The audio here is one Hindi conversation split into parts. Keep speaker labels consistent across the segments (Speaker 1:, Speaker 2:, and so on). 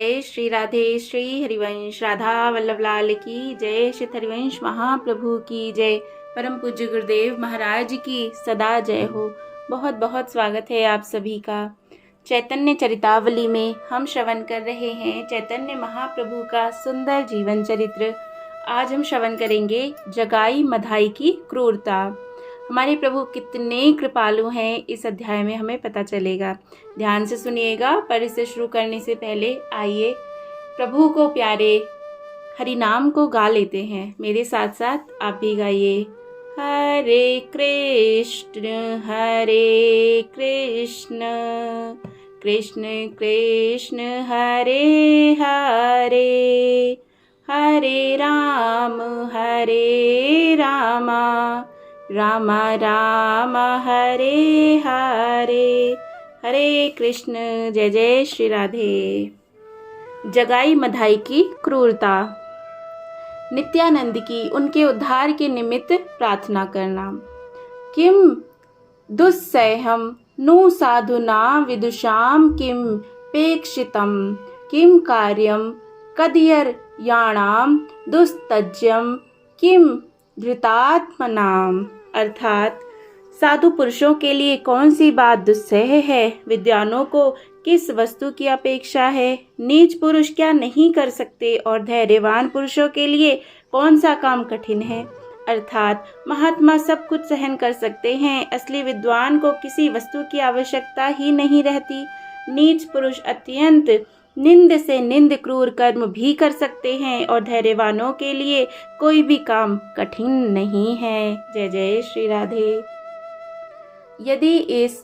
Speaker 1: जय श्री राधे। श्री हरिवंश राधा वल्लभ लाल की जय। श्री हरिवंश महाप्रभु की जय। परम पूज्य गुरुदेव महाराज की सदा जय हो। बहुत बहुत स्वागत है आप सभी का। चैतन्य चरितावली में हम श्रवण कर रहे हैं चैतन्य महाप्रभु का सुंदर जीवन चरित्र। आज हम श्रवण करेंगे जगाई मधाई की क्रूरता। हमारे प्रभु कितने कृपालु हैं इस अध्याय में हमें पता चलेगा। ध्यान से सुनिएगा। पर इसे शुरू करने से पहले आइए प्रभु को प्यारे हरि नाम को गा लेते हैं। मेरे साथ साथ आप भी गाइए। हरे कृष्ण कृष्ण कृष्ण हरे हरे, हरे राम राम राम हरे हरे, हरे कृष्ण। जय जय श्री राधे। जगाई मधाई की क्रूरता। नित्यानंद की उनके उद्धार के निमित्त प्रार्थना करना। किम दुस्सहम नु साधुना विदुषाम किम पेक्षितम, किम कार्यम कदयर याणाम दुस्तज्यम किम धृतात्मनाम। अर्थात साधु पुरुषों के लिए कौन सी बात दुस्सह है, विद्वानों को किस वस्तु की अपेक्षा है, नीच पुरुष क्या नहीं कर सकते और धैर्यवान पुरुषों के लिए कौन सा काम कठिन है। अर्थात महात्मा सब कुछ सहन कर सकते हैं, असली विद्वान को किसी वस्तु की आवश्यकता ही नहीं रहती। नीच पुरुष अत्यंत निंद से निंद क्रूर कर्म भी कर सकते हैं और धैर्यवानों के लिए कोई भी काम कठिन नहीं है। जय जय श्री राधे। यदि इस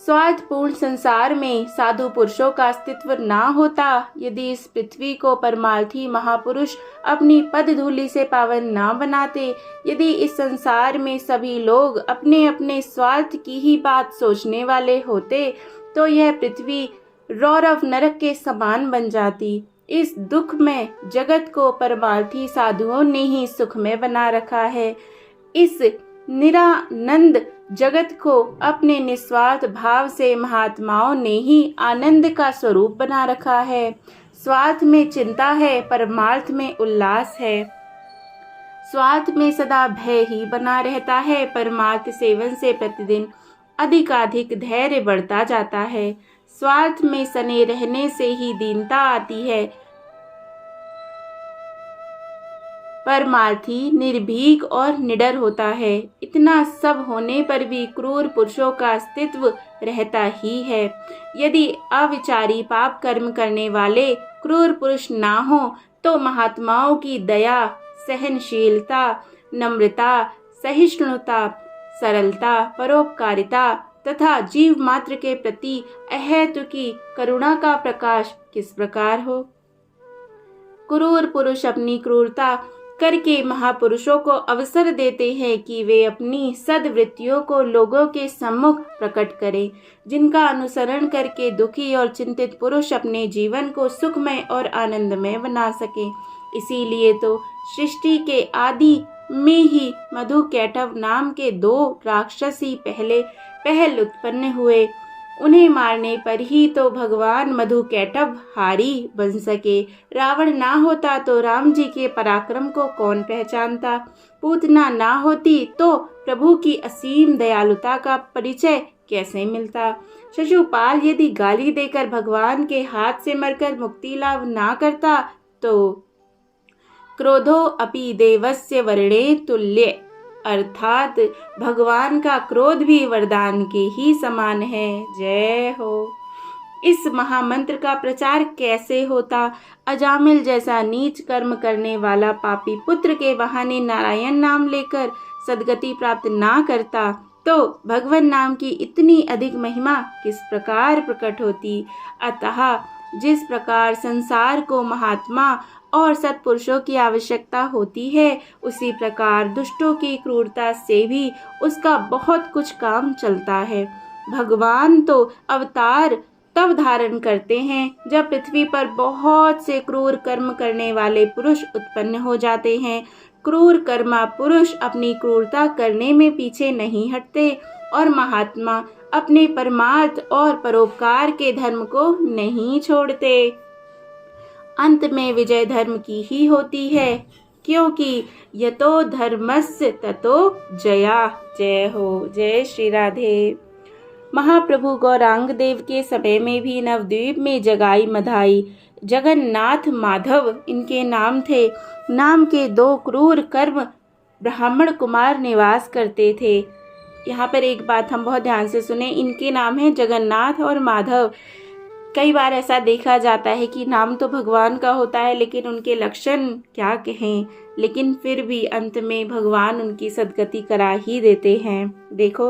Speaker 1: स्वार्थपूर्ण संसार में साधु पुरुषों का अस्तित्व ना होता, यदि इस पृथ्वी को परमार्थी महापुरुष अपनी पद धूलि से पावन ना बनाते, यदि इस संसार में सभी लोग अपने अपने स्वार्थ की ही बात सोचने वाले होते, तो यह पृथ्वी रौरव नरक के समान बन जाती। इस दुख में जगत को परमार्थी साधुओं ने ही सुख में बना रखा है। इस निरानंद जगत को अपने निस्वार्थ भाव से महात्माओं ने ही आनंद का स्वरूप बना रखा है। स्वार्थ में चिंता है, परमार्थ में उल्लास है। स्वार्थ में सदा भय ही बना रहता है, परमार्थ सेवन से प्रतिदिन अधिकाधिक धैर्य बढ़ता जाता है। स्वार्थ में सने रहने से ही दीनता आती है। परमार्थी निर्भीक और निडर होता है। इतना सब होने पर भी क्रूर पुरुषों का अस्तित्व रहता ही है। यदि अविचारी पाप कर्म करने वाले क्रूर पुरुष ना हो, तो महात्माओं की दया, सहनशीलता, नम्रता, सहिष्णुता, सरलता, परोपकारिता तथा जीव मात्र के प्रति अहेतुकी करुणा का प्रकाश किस प्रकार हो। क्रूर पुरुष अपनी क्रूरता करके महापुरुषों को अवसर देते हैं कि वे अपनी सद्वृत्तियों को लोगों के सम्मुख प्रकट करें, जिनका अनुसरण करके दुखी और चिंतित पुरुष अपने जीवन को सुखमय और आनंदमय बना सके। इसीलिए तो सृष्टि के आदि में ही मधु कैटभ नाम के 2 राक्षसी पहल उत्पन्न हुए। उन्हें मारने पर ही तो भगवान मधु कैटभ हारी बन सके। रावण ना होता तो राम जी के पराक्रम को कौन पहचानता। पूतना ना होती तो प्रभु की असीम दयालुता का परिचय कैसे मिलता। शिशुपाल यदि गाली देकर भगवान के हाथ से मरकर मुक्ति लाभ ना करता, तो क्रोधो अपि देवस्य वर्णे तुल्य। अर्थात भगवान का क्रोध भी वरदान के ही समान है। जय हो। इस महामंत्र का प्रचार कैसे होता। अजामिल जैसा नीच कर्म करने वाला पापी पुत्र के बहाने नारायण नाम लेकर सद्गति प्राप्त ना करता, तो भगवान नाम की इतनी अधिक महिमा किस प्रकार प्रकट होती। अतः जिस प्रकार संसार को महात्मा और सत्पुरुषों की आवश्यकता होती है, उसी प्रकार दुष्टों की क्रूरता से भी उसका बहुत कुछ काम चलता है। भगवान तो अवतार तब धारण करते हैं जब पृथ्वी पर बहुत से क्रूर कर्म करने वाले पुरुष उत्पन्न हो जाते हैं। क्रूर कर्मा पुरुष अपनी क्रूरता करने में पीछे नहीं हटते और महात्मा अपने परमार्थ और परोपकार के धर्म को नहीं छोड़ते। अंत में विजय धर्म की ही होती है, क्योंकि यतो धर्मस्य ततो जया। जय हो। जय श्री राधे। महाप्रभु गौरांग देव के समय में भी नवद्वीप में जगाई मधाई जगन्नाथ माधव इनके नाम थे, नाम के 2 क्रूर कर्म ब्राह्मण कुमार निवास करते थे। यहाँ पर एक बात हम बहुत ध्यान से सुने, इनके नाम है जगन्नाथ और माधव। कई बार ऐसा देखा जाता है कि नाम तो भगवान का होता है लेकिन उनके लक्षण क्या कहें, लेकिन फिर भी अंत में भगवान उनकी सद्गति करा ही देते हैं। देखो,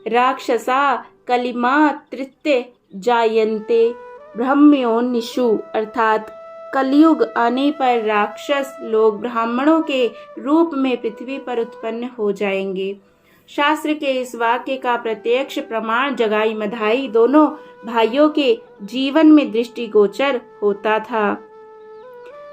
Speaker 1: राक्षसा कलिमा तृत्य जायन्ते ब्रह्म्योनिषु, अर्थात कलयुग आने पर राक्षस लोग ब्राह्मणों के रूप में पृथ्वी पर उत्पन्न हो जाएंगे। शास्त्र के इस वाक्य का प्रत्यक्ष प्रमाण जगाई मधाई दोनों भाइयों के जीवन में दृष्टिगोचर होता था।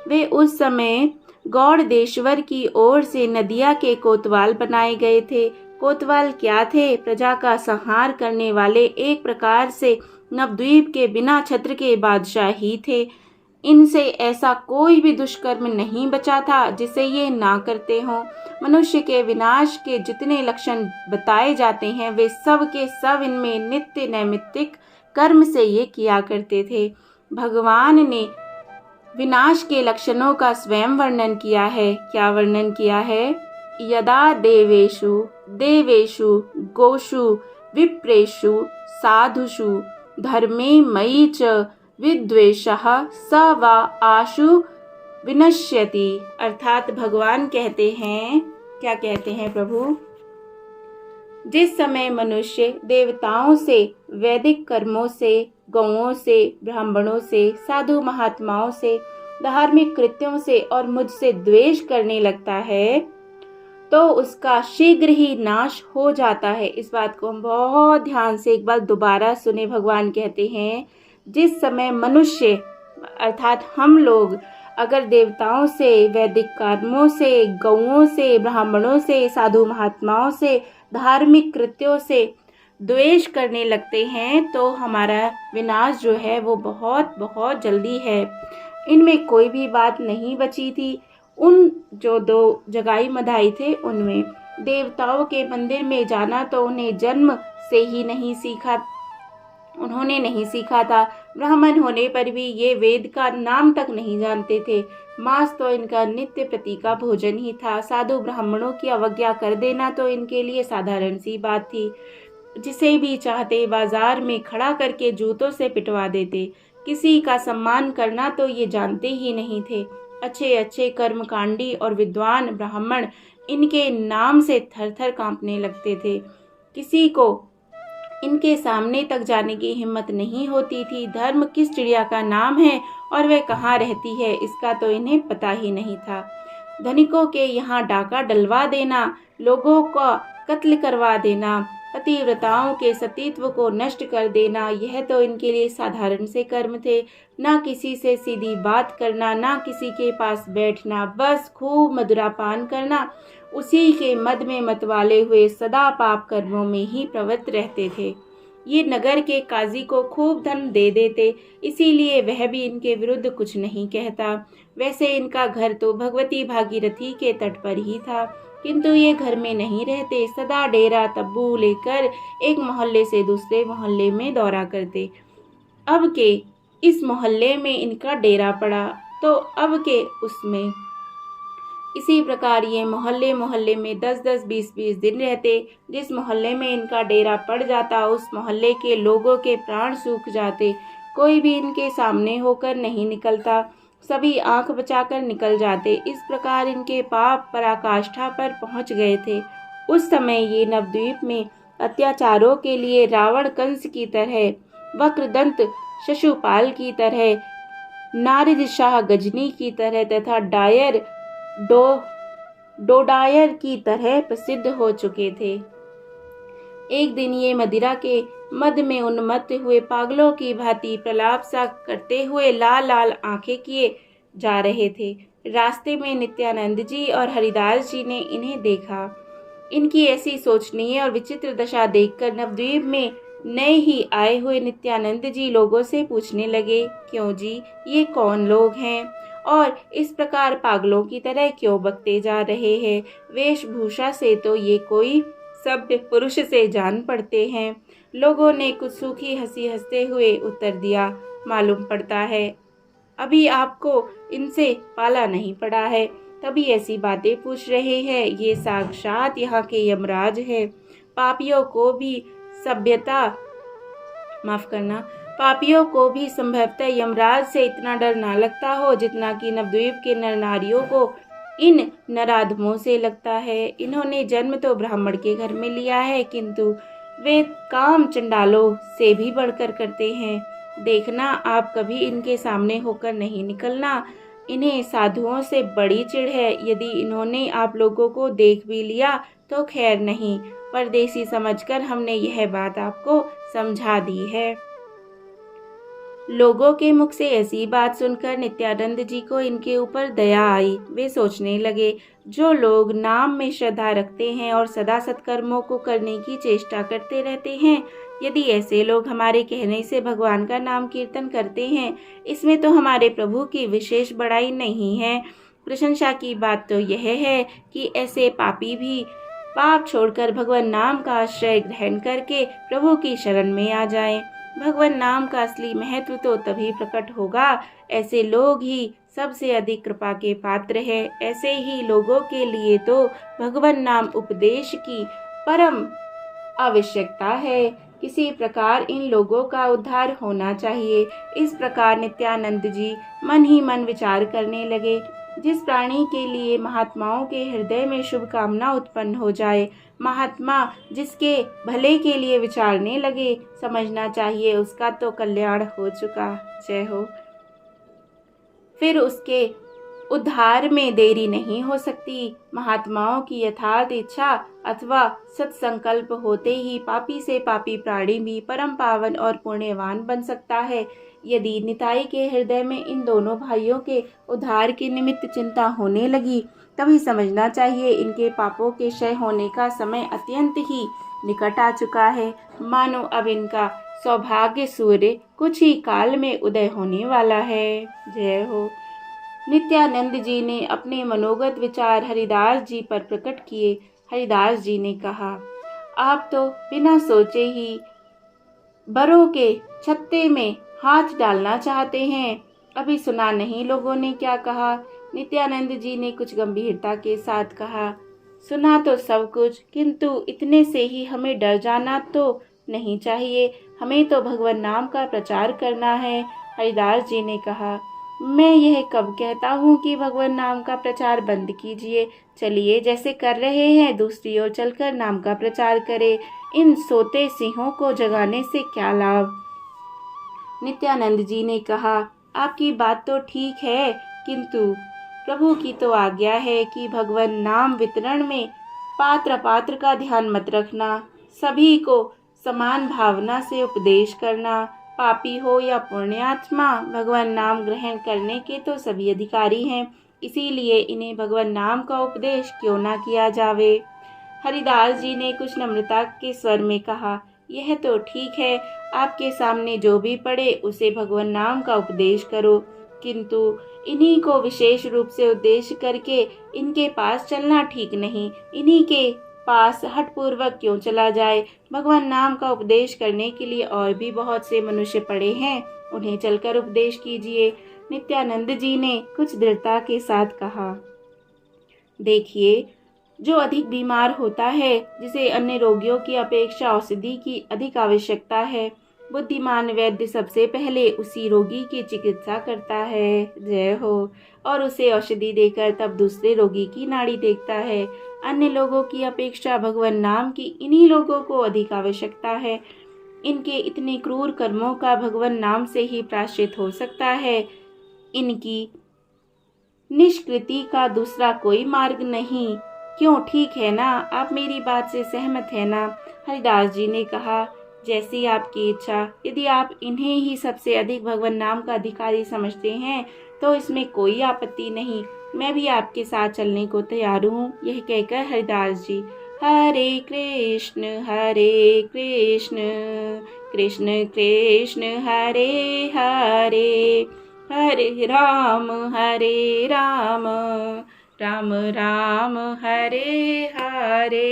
Speaker 1: वे उस समय गौड़देश्वर की ओर से नदिया के कोतवाल बनाए गए थे। कोतवाल क्या थे? प्रजा का संहार करने वाले एक प्रकार से नवद्वीप के बिना छत्र के बादशाह ही थे। इनसे ऐसा कोई भी दुष्कर्म नहीं बचा था जिसे ये ना करते हों। मनुष्य के विनाश के जितने लक्षण बताए जाते हैं वे सब के सब इनमें नित्य नैमित्तिक कर्म से ये किया करते थे। भगवान ने विनाश के लक्षणों का स्वयं वर्णन किया है। क्या वर्णन किया है? यदा देवेषु देवेषु गोषु विप्रेषु साधुषु धर्मे मयि च विद्वेषः स वा आशु विनश्यति। अर्थात भगवान कहते हैं, क्या कहते हैं प्रभु? जिस समय मनुष्य देवताओं से, वैदिक कर्मों से, गौओं से, ब्राह्मणों से, साधु महात्माओं से, धार्मिक कृत्यों से और मुझसे द्वेष करने लगता है तो उसका शीघ्र ही नाश हो जाता है। इस बात को हम बहुत ध्यान से एक बार दोबारा सुने। भगवान कहते हैं, जिस समय मनुष्य अर्थात हम लोग अगर देवताओं से, वैदिक कर्मों से, गौओं से, ब्राह्मणों से, साधु महात्माओं से, धार्मिक कृत्यों से द्वेष करने लगते हैं तो हमारा विनाश जो है वो बहुत बहुत जल्दी है। इनमें कोई भी बात नहीं बची थी। उन जो 2 जगाई मधाई थे उनमें देवताओं के मंदिर में जाना तो उन्हें जन्म से ही नहीं सीखा था। ब्राह्मण होने पर भी ये वेद का नाम तक नहीं जानते थे। मांस तो इनका नित्य प्रति का भोजन ही था। साधु ब्राह्मणों की अवज्ञा कर देना तो इनके लिए साधारण सी बात थी। जिसे भी चाहते बाजार में खड़ा करके जूतों से पिटवा देते। किसी का सम्मान करना तो ये जानते ही नहीं थे। अच्छे अच्छे कर्मकांडी और विद्वान ब्राह्मण इनके नाम से थर-थर कांपने लगते थे। किसी को इनके सामने तक जाने की हिम्मत नहीं होती थी। धर्म किस चिड़िया का नाम है और वह कहाँ रहती है इसका तो इन्हें पता ही नहीं था। धनिकों के यहाँ डाका डलवा देना, लोगों का कत्ल करवा देना, पतिव्रताओं के सतीत्व को नष्ट कर देना, यह तो इनके लिए साधारण से कर्म थे। ना किसी से सीधी बात करना, ना किसी के पास बैठना, बस खूब मदिरापान करना, उसी के मद में मतवाले हुए सदा पाप कर्मों में ही प्रवृत्त रहते थे। ये नगर के काजी को खूब धन दे देते, इसीलिए वह भी इनके विरुद्ध कुछ नहीं कहता। वैसे इनका घर तो भगवती भागीरथी के तट पर ही था, किंतु ये घर में नहीं रहते। सदा डेरा तब्बू लेकर एक मोहल्ले से दूसरे मोहल्ले में दौरा करते। अब के इस मोहल्ले में इनका डेरा पड़ा तो अब के उसमें। इसी प्रकार ये मोहल्ले मोहल्ले में 10-10, 20-20 दिन रहते। जिस मोहल्ले में इनका डेरा पड़ जाता उस मोहल्ले के लोगों के प्राण सूख जाते। कोई भी इनके सामने होकर नहीं निकलता, सभी आंख बचाकर निकल जाते। इस प्रकार इनके पाप पराकाष्ठा पर पहुंच गए थे। उस समय ये नवद्वीप में अत्याचारों के लिए रावण कंस की तरह, वक्रदंत शशुपाल की तरह, नारद शाह गजनी की तरह तथा डायर डोडायर की तरह प्रसिद्ध हो चुके थे। एक दिन ये मदिरा के मद में उन्मत्त हुए पागलों की भांति प्रलाप सा करते हुए लाल लाल आंखें किए जा रहे थे। रास्ते में नित्यानंद जी और हरिदास जी ने इन्हें देखा। इनकी ऐसी सोचनीय और विचित्र दशा देखकर नवद्वीप में नए ही आए हुए नित्यानंद जी लोगों से पूछने लगे, क्यों जी, ये कौन लोग हैं और इस प्रकार पागलों की तरह क्यों बकते जा रहे हैं? वेशभूषा से तो ये कोई सभ्य पुरुष से जान पड़ते हैं। लोगों ने कुछ सूखी हंसी हंसते हुए उत्तर दिया, मालूम पड़ता है अभी आपको इनसे पाला नहीं पड़ा है, तभी ऐसी बातें पूछ रहे हैं। ये साक्षात यहाँ के यमराज है। पापियों को भी सभ्यता माफ करना पापियों को भी संभवतः यमराज से इतना डर ना लगता हो जितना कि नवद्वीप के नर नारियों को इन नराधमों से लगता है। इन्होंने जन्म तो ब्राह्मण के घर में लिया है, किंतु वे काम चंडालों से भी बढ़कर करते हैं। देखना, आप कभी इनके सामने होकर नहीं निकलना। इन्हें साधुओं से बड़ी चिढ़ है। यदि इन्होंने आप लोगों को देख भी लिया तो खैर नहीं, परदेसी समझकर हमने यह बात आपको समझा दी है। लोगों के मुख से ऐसी बात सुनकर नित्यानंद जी को इनके ऊपर दया आई। वे सोचने लगे, जो लोग नाम में श्रद्धा रखते हैं और सदा सत्कर्मों को करने की चेष्टा करते रहते हैं, यदि ऐसे लोग हमारे कहने से भगवान का नाम कीर्तन करते हैं, इसमें तो हमारे प्रभु की विशेष बड़ाई नहीं है। प्रशंसा की बात तो यह है कि ऐसे पापी भी पाप छोड़कर भगवान नाम का आश्रय ग्रहण करके प्रभु की शरण में आ जाएं। भगवान नाम का असली महत्व तो तभी प्रकट होगा। ऐसे लोग ही सबसे अधिक कृपा के पात्र हैं। ऐसे ही लोगों के लिए तो भगवान नाम उपदेश की परम आवश्यकता है। किसी प्रकार इन लोगों का उद्धार होना चाहिए। इस प्रकार नित्यानंद जी मन ही मन विचार करने लगे। जिस प्राणी के लिए महात्माओं के हृदय में शुभ कामना उत्पन्न हो जाए, महात्मा जिसके भले के लिए विचारने लगे, समझना चाहिए उसका तो कल्याण हो चुका। जय हो। फिर उसके उद्धार में देरी नहीं हो सकती। महात्माओं की यथार्थ इच्छा अथवा सत्संकल्प होते ही पापी से पापी प्राणी भी परम पावन और पुण्यवान बन सकता है। यदि निताई के हृदय में इन दोनों भाइयों के उद्धार के निमित्त चिंता होने लगी, तभी समझना चाहिए इनके पापों के क्षय होने का समय अत्यंत ही निकट आ चुका है। मानो अब इनका सौभाग्य सूर्य कुछ ही काल में उदय होने वाला है। जय हो। नित्यानंद जी ने अपने मनोगत विचार हरिदास जी पर प्रकट किए। हरिदास जी ने कहा, आप तो बिना सोचे ही बरों के छत्ते में हाथ डालना चाहते हैं। अभी सुना नहीं लोगों ने क्या कहा? नित्यानंद जी ने कुछ गंभीरता के साथ कहा, सुना तो सब कुछ, किंतु इतने से ही हमें डर जाना तो नहीं चाहिए। हमें तो भगवान नाम का प्रचार करना है। हरिदास जी ने कहा, मैं यह कब कहता हूँ कि भगवान नाम का प्रचार बंद कीजिए। चलिए, जैसे कर रहे हैं दूसरी ओर चलकर नाम का प्रचार करें। इन सोते सिंहों को जगाने से क्या लाभ? नित्यानंद जी ने कहा, आपकी बात तो ठीक है, किंतु प्रभु की तो आज्ञा है कि भगवान नाम वितरण में पात्र अपात्र का ध्यान मत रखना, सभी को समान भावना से उपदेश करना। पापी हो या पुण्यात्मा, भगवान नाम ग्रहण करने के तो सभी अधिकारी हैं। इसीलिए इन्हें भगवान नाम का उपदेश क्यों ना किया जावे। हरिदास जी ने कुछ नम्रता के स्वर में कहा, यह तो ठीक है, आपके सामने जो भी पड़े उसे भगवान नाम का उपदेश करो, किंतु इन्हीं को विशेष रूप से उद्देश्य करके इनके पास चलना ठीक नहीं। इन्हीं के पास हठपूर्वक क्यों चला जाए? भगवान नाम का उपदेश करने के लिए और भी बहुत से मनुष्य पड़े हैं, उन्हें चलकर उपदेश कीजिए। नित्यानंद जी ने कुछ दृढ़ता के साथ कहा, देखिए, जो अधिक बीमार होता है, जिसे अन्य रोगियों की अपेक्षा औषधि की अधिक आवश्यकता है, बुद्धिमान वैद्य सबसे पहले उसी रोगी की चिकित्सा करता है। जय हो। और उसे औषधि देकर तब दूसरे रोगी की नाड़ी देखता है। अन्य लोगों की अपेक्षा भगवान नाम की इन्हीं लोगों को अधिक आवश्यकता है। इनके इतने क्रूर कर्मों का भगवान नाम से ही प्रायश्चित हो सकता है। इनकी निष्कृति का दूसरा कोई मार्ग नहीं। क्यों, ठीक है ना? आप मेरी बात से सहमत है ना? हरिदास जी ने कहा, जैसी आपकी इच्छा। यदि आप इन्हें ही सबसे अधिक भगवान नाम का अधिकारी समझते हैं तो इसमें कोई आपत्ति नहीं। मैं भी आपके साथ चलने को तैयार हूँ। यह कहकर हरिदास जी हरे कृष्ण कृष्ण कृष्ण हरे हरे, हरे राम राम राम हरे हरे।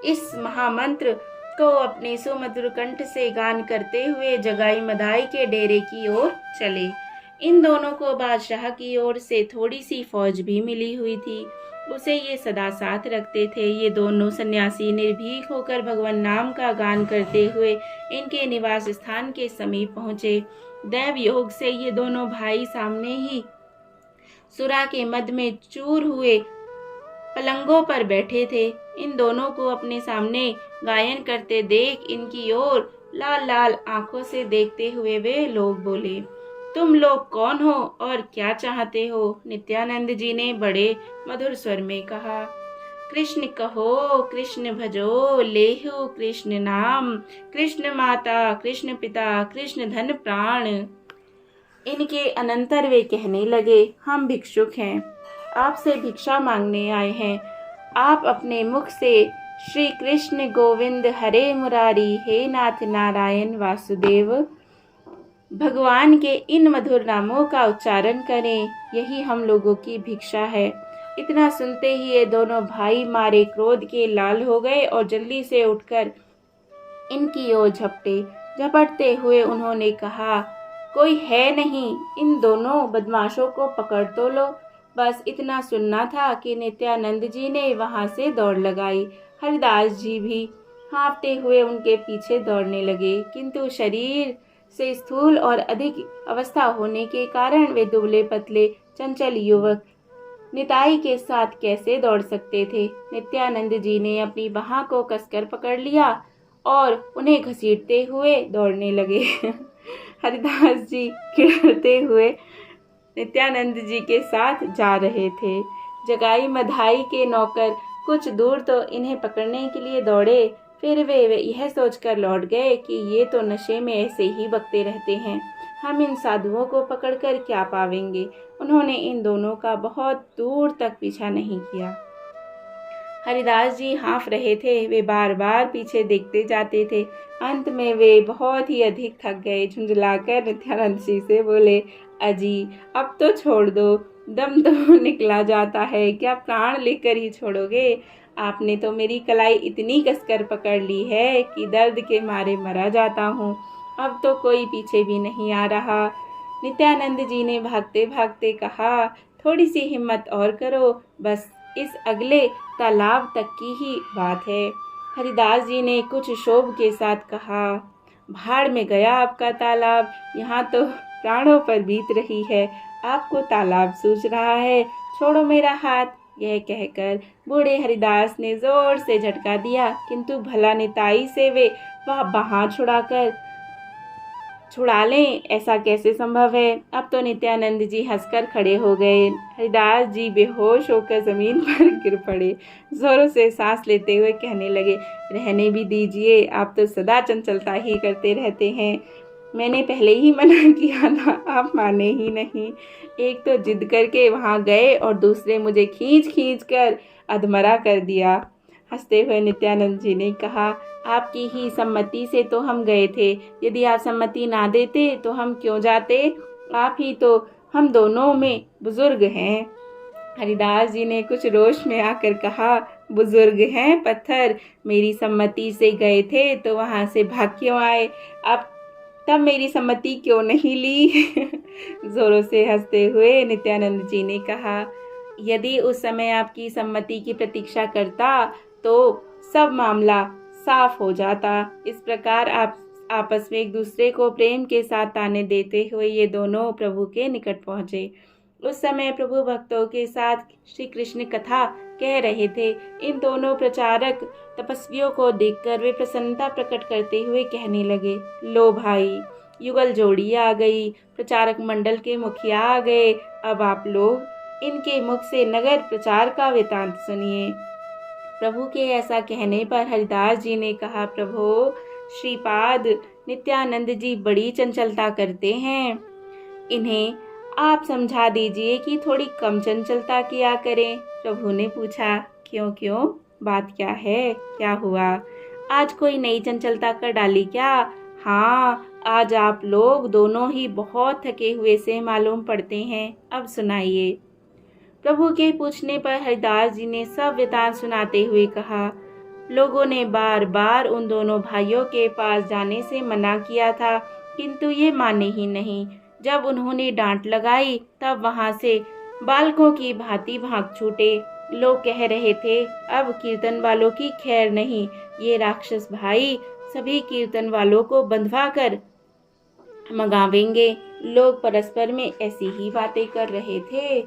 Speaker 1: इस महामंत्र को अपने सुमधुर कंठ से गान करते हुए जगाई मदाई के डेरे की ओर चले। इन दोनों को बादशाह की ओर से थोड़ी सी फौज भी मिली हुई थी, उसे ये सदा साथ रखते थे। ये दोनों सन्यासी निर्भीक होकर भगवान नाम का गान करते हुए इनके निवास स्थान के समीप पहुंचे। दैव योग से ये दोनों भाई सामने ही सुरा के मद में चूर हुए पलंगों पर बैठे थे। इन दोनों को अपने सामने गायन करते देख इनकी ओर लाल लाल आंखों से देखते हुए वे लोग बोले, तुम लोग कौन हो और क्या चाहते हो? नित्यानंद जी ने बड़े मधुर स्वर में कहा, कृष्ण कहो कृष्ण भजो, लेहो कृष्ण नाम, कृष्ण माता कृष्ण पिता कृष्ण धन प्राण। इनके अनंतर वे कहने लगे, हम भिक्षुक हैं, आपसे भिक्षा मांगने आए हैं। आप अपने मुख से श्री कृष्ण गोविंद हरे मुरारी, हे नाथ नारायण वासुदेव भगवान के इन मधुर नामों का उच्चारण करें, यही हम लोगों की भिक्षा है। इतना सुनते ही ये दोनों भाई मारे क्रोध के लाल हो गए और जल्दी से उठकर इनकी ओर झपटते हुए उन्होंने कहा, कोई है नहीं, इन दोनों बदमाशों को पकड़ तो लो। बस इतना सुनना था कि नित्यानंद जी ने वहां से दौड़ लगाई। हरिदास जी भी हाँफते हुए उनके पीछे दौड़ने लगे, किंतु शरीर से स्थूल और अधिक अवस्था होने के कारण वे दुबले पतले चंचल युवक निताई के साथ कैसे दौड़ सकते थे। नित्यानंद जी ने अपनी बाह को कसकर पकड़ लिया और उन्हें घसीटते हुए दौड़ने लगे। हरिदास जी खिड़खिड़ाते हुए नित्यानंद जी के साथ जा रहे थे। जगाई मधाई के नौकर कुछ दूर तो इन्हें पकड़ने के लिए दौड़े, फिर वे यह सोचकर लौट गए कि ये तो नशे में ऐसे ही बकते रहते हैं, हम इन साधुओं को पकड़कर क्या पावेंगे। उन्होंने इन दोनों का बहुत दूर तक पीछा नहीं किया। हरिदास जी हाँफ रहे थे, वे बार बार पीछे देखते जाते थे। अंत में वे बहुत ही अधिक थक गए। झुंझलाकर नित्यानंद जी से बोले, अजी अब तो छोड़ दो, दम तो निकला जाता है, क्या प्राण लेकर ही छोड़ोगे? आपने तो मेरी कलाई इतनी कसकर पकड़ ली है कि दर्द के मारे मरा जाता हूँ। अब तो कोई पीछे भी नहीं आ रहा। नित्यानंद जी ने भागते भागते कहा, थोड़ी सी हिम्मत और करो, बस इस अगले तालाब तक की ही बात है। हरिदास जी ने कुछ शोभ के साथ कहा, भाड़ में गया आपका तालाब, यहाँ तो प्राणों पर बीत रही है, आपको तालाब सूझ रहा है, छोड़ो मेरा हाथ। यह कहकर बूढ़े हरिदास ने जोर से झटका दिया, किंतु भला निताई से वे वह बाँह छुड़ा लें, ऐसा कैसे संभव है। अब तो नित्यानंद जी हंसकर खड़े हो गए। हरिदास जी बेहोश होकर जमीन पर गिर पड़े। जोरों से सांस लेते हुए कहने लगे, रहने भी दीजिए, आप तो सदा चंचलता ही करते रहते हैं। मैंने पहले ही मना किया था, आप माने ही नहीं। एक तो जिद करके वहां गए और दूसरे मुझे खींच कर अधमरा कर दिया। हंसते हुए नित्यानंद जी ने कहा, आपकी ही सम्मति से तो हम गए थे, यदि आप सम्मति ना देते तो हम क्यों जाते? आप ही तो हम दोनों में बुजुर्ग हैं। हरिदास जी ने कुछ रोष में आकर कहा, बुजुर्ग हैं पत्थर, मेरी सम्मति से गए थे तो वहां से भाग क्यों आए? अब तब मेरी सम्मति क्यों नहीं ली? जोरों से हंसते हुए नित्यानंद जी ने कहा, यदि उस समय आपकी सम्मति की प्रतीक्षा करता तो सब मामला साफ हो जाता। इस प्रकार आप आपस में एक दूसरे को प्रेम के साथ ताने देते हुए ये दोनों प्रभु के निकट पहुंचे। उस समय प्रभु भक्तों के साथ श्री कृष्ण कथा कह रहे थे। इन दोनों प्रचारक तपस्वियों को देखकर वे प्रसन्नता प्रकट करते हुए कहने लगे, लो भाई, युगल जोड़ी आ गई, प्रचारक मंडल के मुखिया आ गए। अब आप लोग इनके मुख से नगर प्रचार का वृतांत सुनिए। प्रभु के ऐसा कहने पर हरिदास जी ने कहा, प्रभु श्रीपाद नित्यानंद जी बड़ी चंचलता करते हैं, इन्हें आप समझा दीजिए कि थोड़ी कम चंचलता किया करें। प्रभु ने पूछा, क्यों क्यों, बात क्या है, क्या हुआ? आज कोई नई चंचलता कर डाली क्या? हाँ, आज आप लोग दोनों ही बहुत थके हुए से मालूम पड़ते हैं। अब सुनाइए। प्रभु के पूछने पर हरिदास जी ने सब वृतांत सुनाते हुए कहा, लोगों ने बार बार उन दोनों भाइयों के पास जाने से मना किया था, किंतु ये माने ही नहीं। जब उन्होंने डांट लगाई तब वहां से बालकों की भांति भाग छूटे। लोग कह रहे थे, अब कीर्तन वालों की खैर नहीं, ये राक्षस भाई सभी कीर्तन वालों को बंधवा कर मंगावेंगे। लोग परस्पर में ऐसी ही बातें कर रहे थे।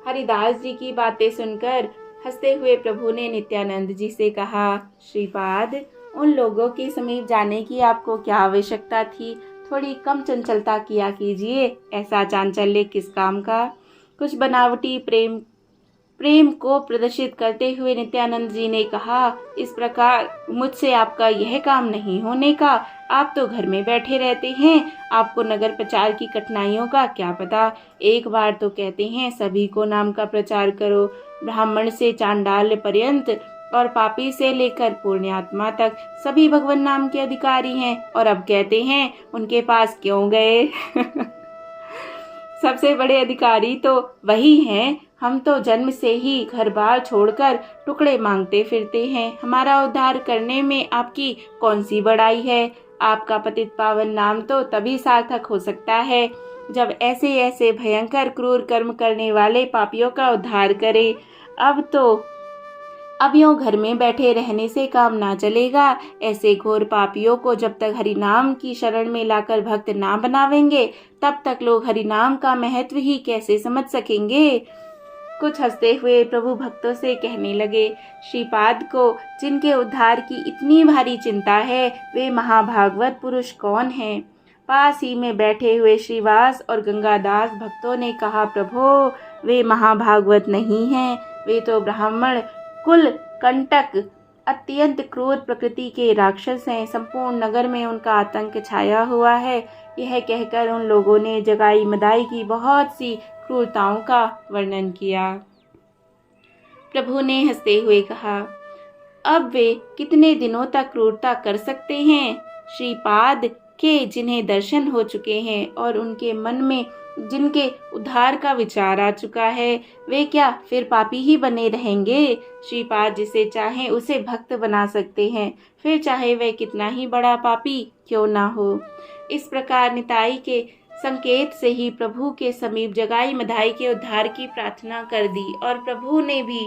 Speaker 1: हरिदास जी की बातें सुनकर हंसते हुए प्रभु ने नित्यानंद जी से कहा, श्रीपाद, उन लोगों के समीप जाने की आपको क्या आवश्यकता थी? थोड़ी कम चंचलता किया कीजिए। ऐसा चांचल्य किस काम का? कुछ बनावटी प्रेम को प्रदर्शित करते हुए नित्यानंद जी ने कहा, इस प्रकार मुझसे आपका यह काम नहीं होने का। आप तो घर में बैठे रहते हैं, आपको नगर प्रचार की कठिनाइयों का क्या पता। एक बार तो कहते हैं सभी को नाम का प्रचार करो, ब्राह्मण से चांडाल पर्यंत और पापी से लेकर पुण्यात्मा तक सभी भगवान नाम के अधिकारी हैं, और अब कहते हैं उनके पास क्यों गए? सबसे बड़े अधिकारी तो वही हैं। हम तो जन्म से ही घर बार छोड़कर टुकड़े मांगते फिरते हैं। हमारा उद्धार करने में आपकी कौन सी बड़ाई है? आपका पतित पावन नाम तो तभी सार्थक हो सकता है जब ऐसे ऐसे भयंकर क्रूर कर्म करने वाले पापियों का उद्धार करे। अब यूं घर में बैठे रहने से काम ना चलेगा। ऐसे घोर पापियों को जब तक हरि नाम की शरण में लाकर भक्त ना बनावेंगे, तब तक लोग हरि नाम का महत्व ही कैसे समझ सकेंगे। कुछ हंसते हुए प्रभु भक्तों से कहने लगे, श्रीपाद को जिनके उद्धार की इतनी भारी चिंता है, वे महाभागवत पुरुष कौन हैं? पास ही में बैठे हुए श्रीवास और गंगादास भक्तों ने कहा, प्रभु, वे महाभागवत नहीं हैं, वे तो ब्राह्मण कुल कंटक अत्यंत क्रूर प्रकृति के राक्षस हैं। संपूर्ण नगर में उनका आतंक छाया हुआ है। यह कहकर उन लोगों ने जगाई मदाई की बहुत सी क्रूरताओं का वर्णन किया। प्रभु ने हंसते हुए कहा, अब वे कितने दिनों तक क्रूरता कर सकते हैं? श्रीपाद के जिन्हें दर्शन हो चुके हैं और उनके मन में जिनके उद्धार का विचार आ चुका है, वे क्या फिर पापी ही बने रहेंगे? श्रीपाद जिसे चाहे उसे भक्त बना सकते हैं, फिर चाहे वह कितना ही बड़ा पापी क्यों ना हो। इस प्रकार निताई के संकेत से ही प्रभु के समीप जगाई मधाई के उद्धार की प्रार्थना कर दी, और प्रभु ने भी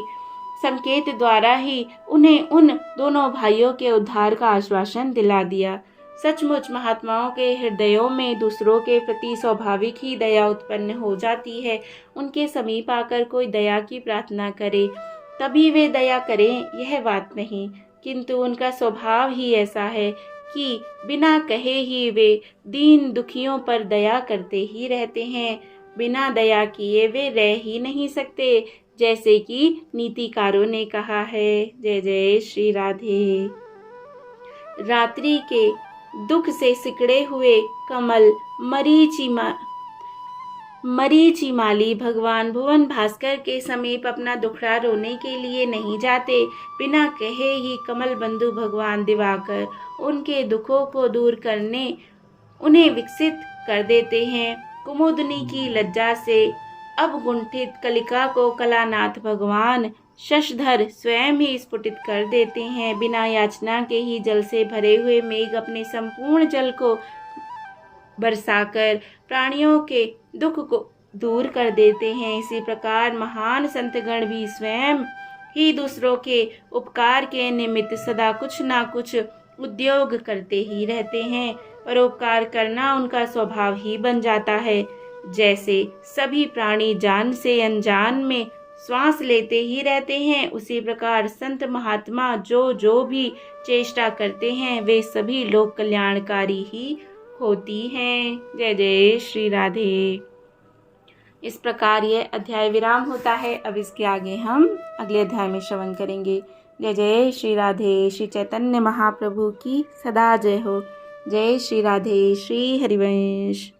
Speaker 1: संकेत द्वारा ही उन्हें उन दोनों भाइयों के उद्धार का आश्वासन दिला दिया। सचमुच महात्माओं के हृदयों में दूसरों के प्रति स्वाभाविक ही दया उत्पन्न हो जाती है। उनके समीप आकर कोई दया की प्रार्थना करे तभी वे दया करें, यह बात नहीं, किंतु उनका स्वभाव ही ऐसा है कि बिना कहे ही वे दीन दुखियों पर दया करते ही रहते हैं। बिना दया किए वे रह ही नहीं सकते, जैसे कि नीतिकारों ने कहा है। जय जय श्री राधे। रात्रि के दुख से सिकड़े हुए कमल मरीचिमाली भगवान भुवन भास्कर के समीप अपना दुखड़ा रोने के लिए नहीं जाते। बिना कहे ही कमल बंधु भगवान दिवाकर उनके दुखों को दूर करने उन्हें विकसित कर देते हैं। कुमुदनी की लज्जा से अवगुंठित कलिका को कलानाथ भगवान शशधर स्वयं ही स्फुटित कर देते हैं। बिना याचना के ही जल से भरे हुए मेघ अपने संपूर्ण जल को बरसाकर प्राणियों के दुख को दूर कर देते हैं। इसी प्रकार महान संतगण भी स्वयं ही दूसरों के उपकार के निमित्त सदा कुछ ना कुछ उद्योग करते ही रहते हैं। परोपकार करना उनका स्वभाव ही बन जाता है। जैसे सभी प्राणी जान से अनजान में श्वास लेते ही रहते हैं, उसी प्रकार संत महात्मा जो भी चेष्टा करते हैं, वे सभी लोक कल्याणकारी ही होती हैं। जय जय श्री राधे। इस प्रकार यह अध्याय विराम होता है। अब इसके आगे हम अगले अध्याय में श्रवण करेंगे। जय जय श्री राधे। श्री चैतन्य महाप्रभु की सदा जय हो। जय श्री राधे। श्री हरिवंश।